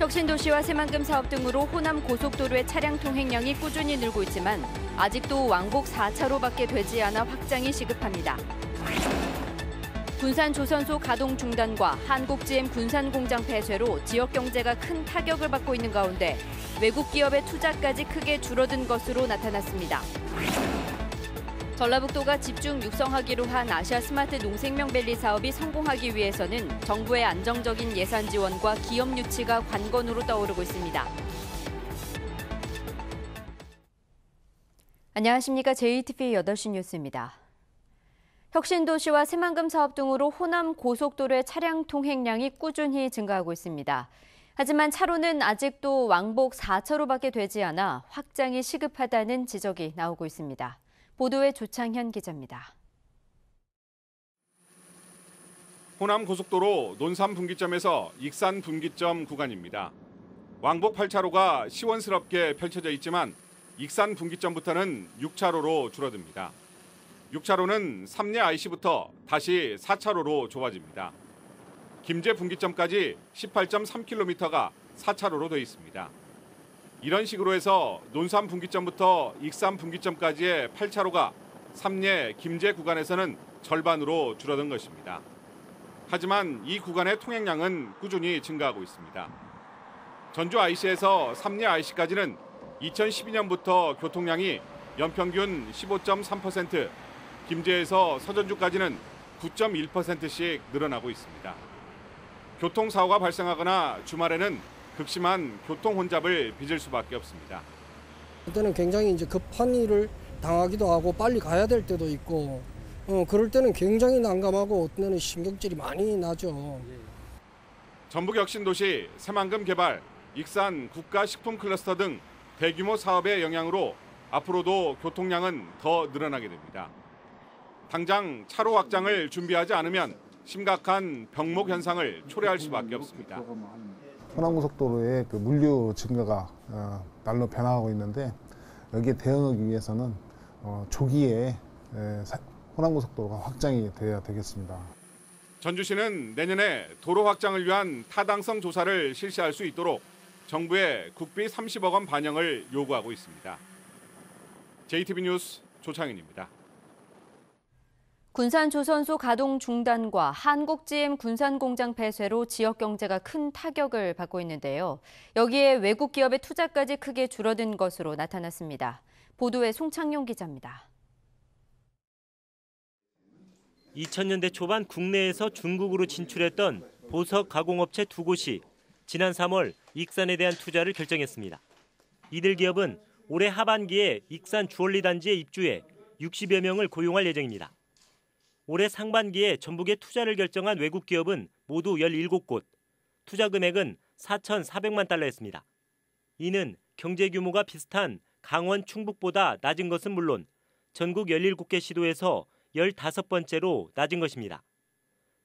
혁신도시와 새만금 사업 등으로 호남 고속도로의 차량 통행량이 꾸준히 늘고 있지만 아직도 왕복 4차로밖에 되지 않아 확장이 시급합니다. 군산 조선소 가동 중단과 한국GM 군산 공장 폐쇄로 지역 경제가 큰 타격을 받고 있는 가운데 외국 기업의 투자까지 크게 줄어든 것으로 나타났습니다. 전라북도가 집중 육성하기로 한 아시아 스마트 농생명밸리 사업이 성공하기 위해서는 정부의 안정적인 예산 지원과 기업 유치가 관건으로 떠오르고 있습니다. 안녕하십니까. JTBC 8시 뉴스입니다. 혁신도시와 새만금 사업 등으로 호남 고속도로의 차량 통행량이 꾸준히 증가하고 있습니다. 하지만 차로는 아직도 왕복 4차로밖에 되지 않아 확장이 시급하다는 지적이 나오고 있습니다. 보도에 조창현 기자입니다. 호남 고속도로 논산 분기점에서 익산 분기점 구간입니다. 왕복 8차로가 시원스럽게 펼쳐져 있지만 익산 분기점부터는 6차로로 줄어듭니다. 6차로는 삼례 IC부터 다시 4차로로 좁아집니다. 김제 분기점까지 18.3km가 4차로로 되어 있습니다. 이런 식으로 해서 논산 분기점부터 익산 분기점까지의 8차로가 삼례 김제 구간에서는 절반으로 줄어든 것입니다. 하지만 이 구간의 통행량은 꾸준히 증가하고 있습니다. 전주 IC에서 삼례 IC까지는 2012년부터 교통량이 연평균 15.3%, 김제에서 서전주까지는 9.1%씩 늘어나고 있습니다. 교통사고가 발생하거나 주말에는 극심한 교통 혼잡을 빚을 수밖에 없습니다. 그때는 굉장히 급한 일을 당하기도 하고 빨리 가야 될 때도 있고 그럴 때는 굉장히 난감하고 어떤 때는 신경질이 많이 나죠. 전북 혁신도시, 새만금 개발, 익산 국가식품클러스터 등 대규모 사업의 영향으로 앞으로도 교통량은 더 늘어나게 됩니다. 당장 차로 확장을 준비하지 않으면 심각한 병목 현상을 초래할 수밖에 없습니다. 호남고속도로의 물류 증가가 날로 변화하고 있는데 여기에 대응하기 위해서는 조기에 호남고속도로가 확장이 되어야 되겠습니다. 전주시는 내년에 도로 확장을 위한 타당성 조사를 실시할 수 있도록 정부에 국비 30억 원 반영을 요구하고 있습니다. JTBC 뉴스 조창현입니다. 군산 조선소 가동 중단과 한국GM 군산 공장 폐쇄로 지역 경제가 큰 타격을 받고 있는데요. 여기에 외국 기업의 투자까지 크게 줄어든 것으로 나타났습니다. 보도에 송창용 기자입니다. 2000년대 초반 국내에서 중국으로 진출했던 보석 가공업체 두 곳이 지난 3월 익산에 대한 투자를 결정했습니다. 이들 기업은 올해 하반기에 익산 주얼리 단지에 입주해 60여 명을 고용할 예정입니다. 올해 상반기에 전북에 투자를 결정한 외국 기업은 모두 17곳, 투자 금액은 4,400만 달러였습니다. 이는 경제 규모가 비슷한 강원 충북보다 낮은 것은 물론 전국 17개 시도에서 15번째로 낮은 것입니다.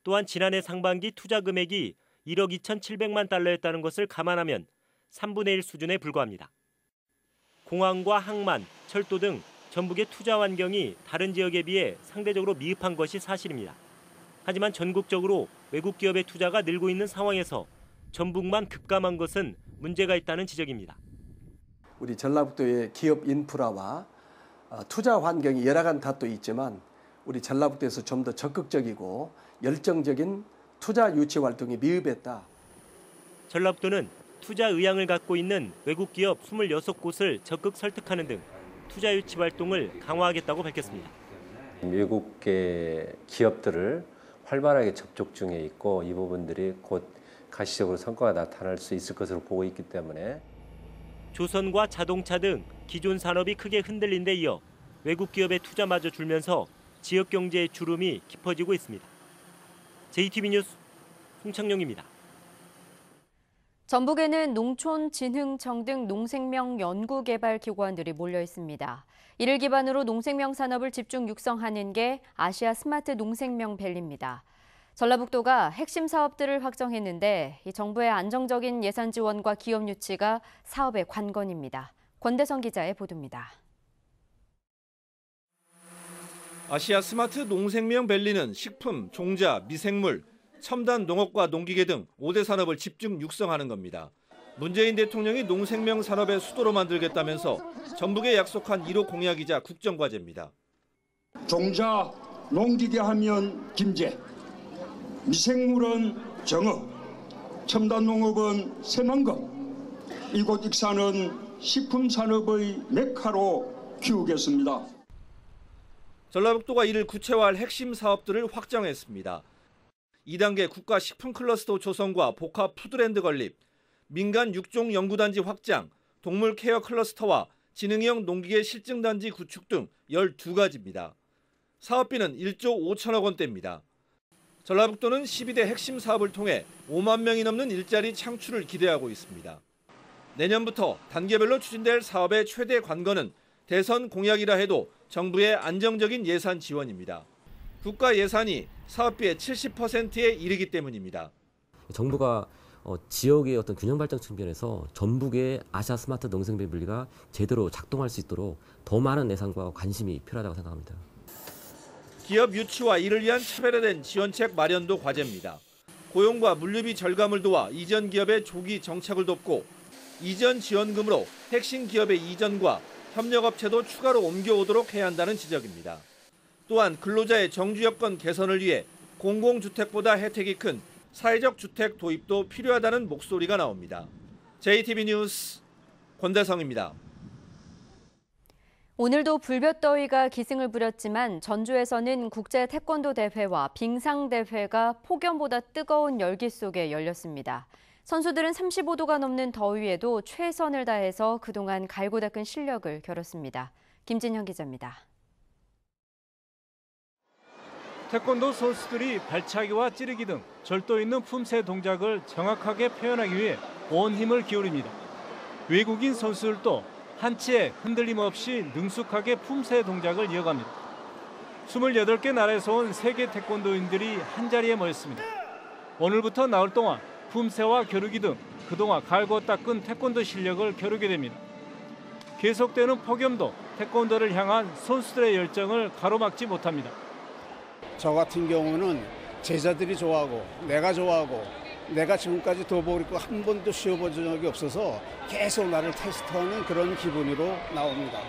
또한 지난해 상반기 투자 금액이 1억 2,700만 달러였다는 것을 감안하면 3분의 1 수준에 불과합니다. 공항과 항만, 철도 등 전북의 투자 환경이 다른 지역에 비해 상대적으로 미흡한 것이 사실입니다. 하지만 전국적으로 외국 기업의 투자가 늘고 있는 상황에서 전북만 급감한 것은 문제가 있다는 지적입니다. 우리 전라북도의 기업 인프라와 투자 환경이 여러 가지 탓도 있지만 우리 전라북도에서 좀 더 적극적이고 열정적인 투자 유치 활동이 미흡했다. 전라북도는 투자 의향을 갖고 있는 외국 기업 26곳을 적극 설득하는 등 투자 유치 활동을 강화하겠다고 밝혔습니다. 외국계 기업들을 활발하게 접촉 중에 있고 이 부분들이 곧 가시적으로 성과가 나타날 수 있을 것으로 보고 있기 때문에 조선과 자동차 등 기존 산업이 크게 흔들린 데 이어 외국 기업의 투자마저 줄면서 지역 경제의 주름이 깊어지고 있습니다. JTBC 뉴스 송창용입니다. 전북에는 농촌진흥청 등 농생명 연구개발기관들이 몰려 있습니다. 이를 기반으로 농생명 산업을 집중 육성하는 게 아시아 스마트 농생명밸리입니다. 전라북도가 핵심 사업들을 확정했는데 이 정부의 안정적인 예산 지원과 기업 유치가 사업의 관건입니다. 권대성 기자의 보도입니다. 아시아 스마트 농생명밸리는 식품, 종자, 미생물, 첨단 농업과 농기계 등 5대 산업을 집중 육성하는 겁니다. 문재인 대통령이 농생명 산업의 수도로 만들겠다면서 전북에 약속한 1호 공약이자 국정과제입니다. 종자 농기계 하면 김제, 미생물은 정어, 첨단 농업은 새만금, 이곳 익산은 식품산업의 메카로 키우겠습니다. 전라북도가 이를 구체화할 핵심 사업들을 확정했습니다. 2단계 국가식품클러스터 조성과 복합 푸드랜드 건립, 민간 육종 연구단지 확장, 동물 케어 클러스터와 지능형 농기계 실증단지 구축 등 12가지입니다. 사업비는 1조 5천억 원대입니다. 전라북도는 12대 핵심 사업을 통해 5만 명이 넘는 일자리 창출을 기대하고 있습니다. 내년부터 단계별로 추진될 사업의 최대 관건은 대선 공약이라 해도 정부의 안정적인 예산 지원입니다. 국가 예산이 사업비의 70%에 이르기 때문입니다. 정부가 지역의 어떤 균형 발전 측면에서 전북의 아시아 스마트 농생명 밸리가 제대로 작동할 수 있도록 더 많은 예산과 관심이 필요하다고 생각합니다. 기업 유치와 이를 위한 차별화된 지원책 마련도 과제입니다. 고용과 물류비 절감을 도와 이전 기업의 조기 정착을 돕고 이전 지원금으로 핵심 기업의 이전과 협력업체도 추가로 옮겨오도록 해야 한다는 지적입니다. 또한 근로자의 정주 여건 개선을 위해 공공주택보다 혜택이 큰 사회적 주택 도입도 필요하다는 목소리가 나옵니다. JTB 뉴스 권대성입니다. 오늘도 불볕더위가 기승을 부렸지만 전주에서는 국제 태권도 대회와 빙상 대회가 폭염보다 뜨거운 열기 속에 열렸습니다. 선수들은 35도가 넘는 더위에도 최선을 다해서 그동안 갈고 닦은 실력을 겨뤘습니다. 김진형 기자입니다. 태권도 선수들이 발차기와 찌르기 등 절도 있는 품새 동작을 정확하게 표현하기 위해 온 힘을 기울입니다. 외국인 선수들도 한치의 흔들림 없이 능숙하게 품새 동작을 이어갑니다. 28개 나라에서 온 세계 태권도인들이 한자리에 모였습니다. 오늘부터 나흘 동안 품새와 겨루기 등 그동안 갈고 닦은 태권도 실력을 겨루게 됩니다. 계속되는 폭염도 태권도를 향한 선수들의 열정을 가로막지 못합니다. 저 같은 경우는 제자들이 좋아하고 내가 좋아하고 내가 지금까지 도복을 입고 한 번도 쉬어본 적이 없어서 계속 나를 테스트하는 그런 기분으로 나옵니다.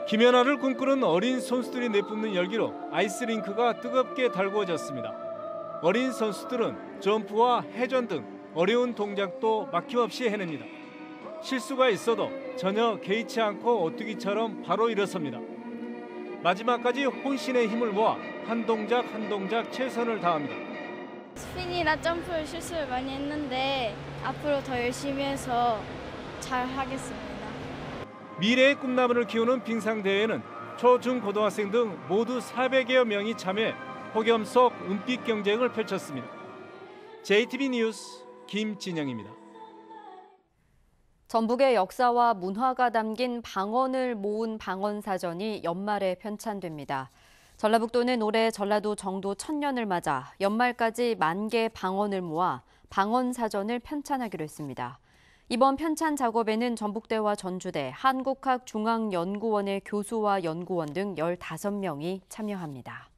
김연아를 꿈꾸는 어린 선수들이 내뿜는 열기로 아이스링크가 뜨겁게 달구어졌습니다. 어린 선수들은 점프와 회전 등 어려운 동작도 막힘없이 해냅니다. 실수가 있어도 전혀 개의치 않고 오뚜기처럼 바로 일어섭니다. 마지막까지 혼신의 힘을 모아 한 동작 한 동작 최선을 다합니다. 스핀이나 점프를 실수를 많이 했는데 앞으로 더 열심히 해서 잘 하겠습니다. 미래의 꿈나무를 키우는 빙상대회는 초, 중, 고등학생 등 모두 400여 명이 참여해 폭염 속 은빛 경쟁을 펼쳤습니다. JTB 뉴스 김진영입니다. 전북의 역사와 문화가 담긴 방언을 모은 방언사전이 연말에 편찬됩니다. 전라북도는 올해 전라도 정도 1000년을 맞아 연말까지 10,000개 방언을 모아 방언사전을 편찬하기로 했습니다. 이번 편찬 작업에는 전북대와 전주대, 한국학중앙연구원의 교수와 연구원 등 15명이 참여합니다.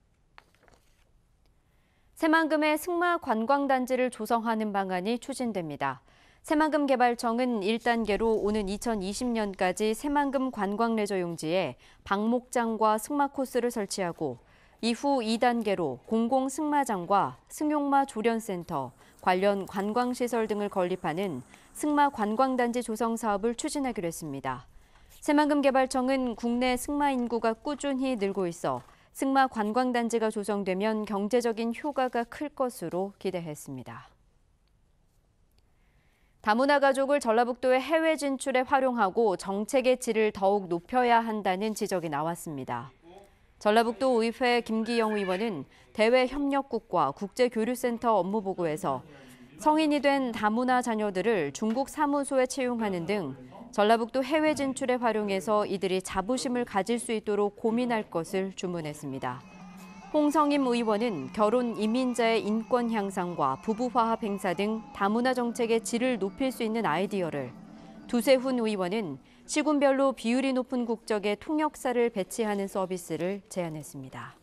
새만금의 승마관광단지를 조성하는 방안이 추진됩니다. 새만금개발청은 1단계로 오는 2020년까지 새만금 관광레저용지에 방목장과 승마 코스를 설치하고 이후 2단계로 공공승마장과 승용마 조련센터, 관련 관광시설 등을 건립하는 승마관광단지 조성 사업을 추진하기로 했습니다. 새만금개발청은 국내 승마 인구가 꾸준히 늘고 있어 승마관광단지가 조성되면 경제적인 효과가 클 것으로 기대했습니다. 다문화 가족을 전라북도의 해외 진출에 활용하고 정책의 질을 더욱 높여야 한다는 지적이 나왔습니다. 전라북도 의회 김기영 의원은 대외협력국과 국제교류센터 업무보고에서 성인이 된 다문화 자녀들을 중국 사무소에 채용하는 등 전라북도 해외 진출에 활용해서 이들이 자부심을 가질 수 있도록 고민할 것을 주문했습니다. 홍성임 의원은 결혼 이민자의 인권 향상과 부부화합 행사 등 다문화 정책의 질을 높일 수 있는 아이디어를, 두세훈 의원은 시군별로 비율이 높은 국적의 통역사를 배치하는 서비스를 제안했습니다.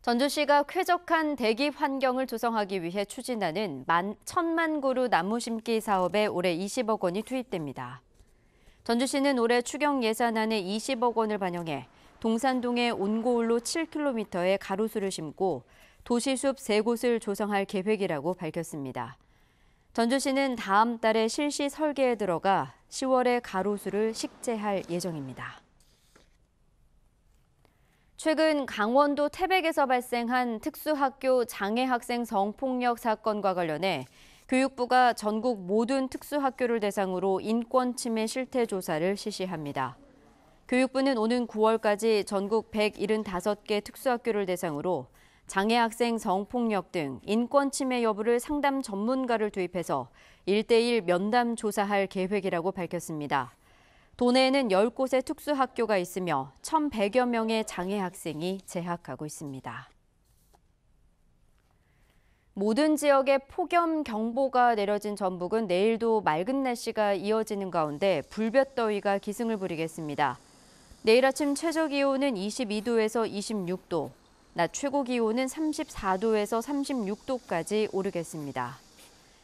전주시가 쾌적한 대기 환경을 조성하기 위해 추진하는 1,000만 그루 나무 심기 사업에 올해 20억 원이 투입됩니다. 전주시는 올해 추경 예산안에 20억 원을 반영해 동산동의 온고울로 7km의 가로수를 심고 도시숲 3곳을 조성할 계획이라고 밝혔습니다. 전주시는 다음 달에 실시 설계에 들어가 10월에 가로수를 식재할 예정입니다. 최근 강원도 태백에서 발생한 특수학교 장애 학생 성폭력 사건과 관련해 교육부가 전국 모든 특수학교를 대상으로 인권 침해 실태 조사를 실시합니다. 교육부는 오는 9월까지 전국 175개 특수학교를 대상으로 장애 학생 성폭력 등 인권 침해 여부를 상담 전문가를 투입해서 1:1 면담 조사할 계획이라고 밝혔습니다. 도내에는 10곳의 특수학교가 있으며 1,100여 명의 장애 학생이 재학하고 있습니다. 모든 지역에 폭염 경보가 내려진 전북은 내일도 맑은 날씨가 이어지는 가운데 불볕더위가 기승을 부리겠습니다. 내일 아침 최저 기온은 22도에서 26도, 낮 최고 기온은 34도에서 36도까지 오르겠습니다.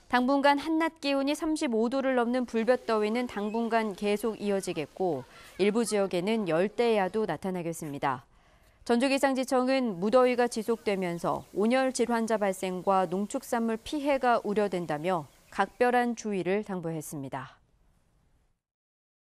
당분간 한낮 기온이 35도를 넘는 불볕더위는 당분간 계속 이어지겠고 일부 지역에는 열대야도 나타나겠습니다. 전주기상지청은 무더위가 지속되면서 온열 질환자 발생과 농축산물 피해가 우려된다며 각별한 주의를 당부했습니다.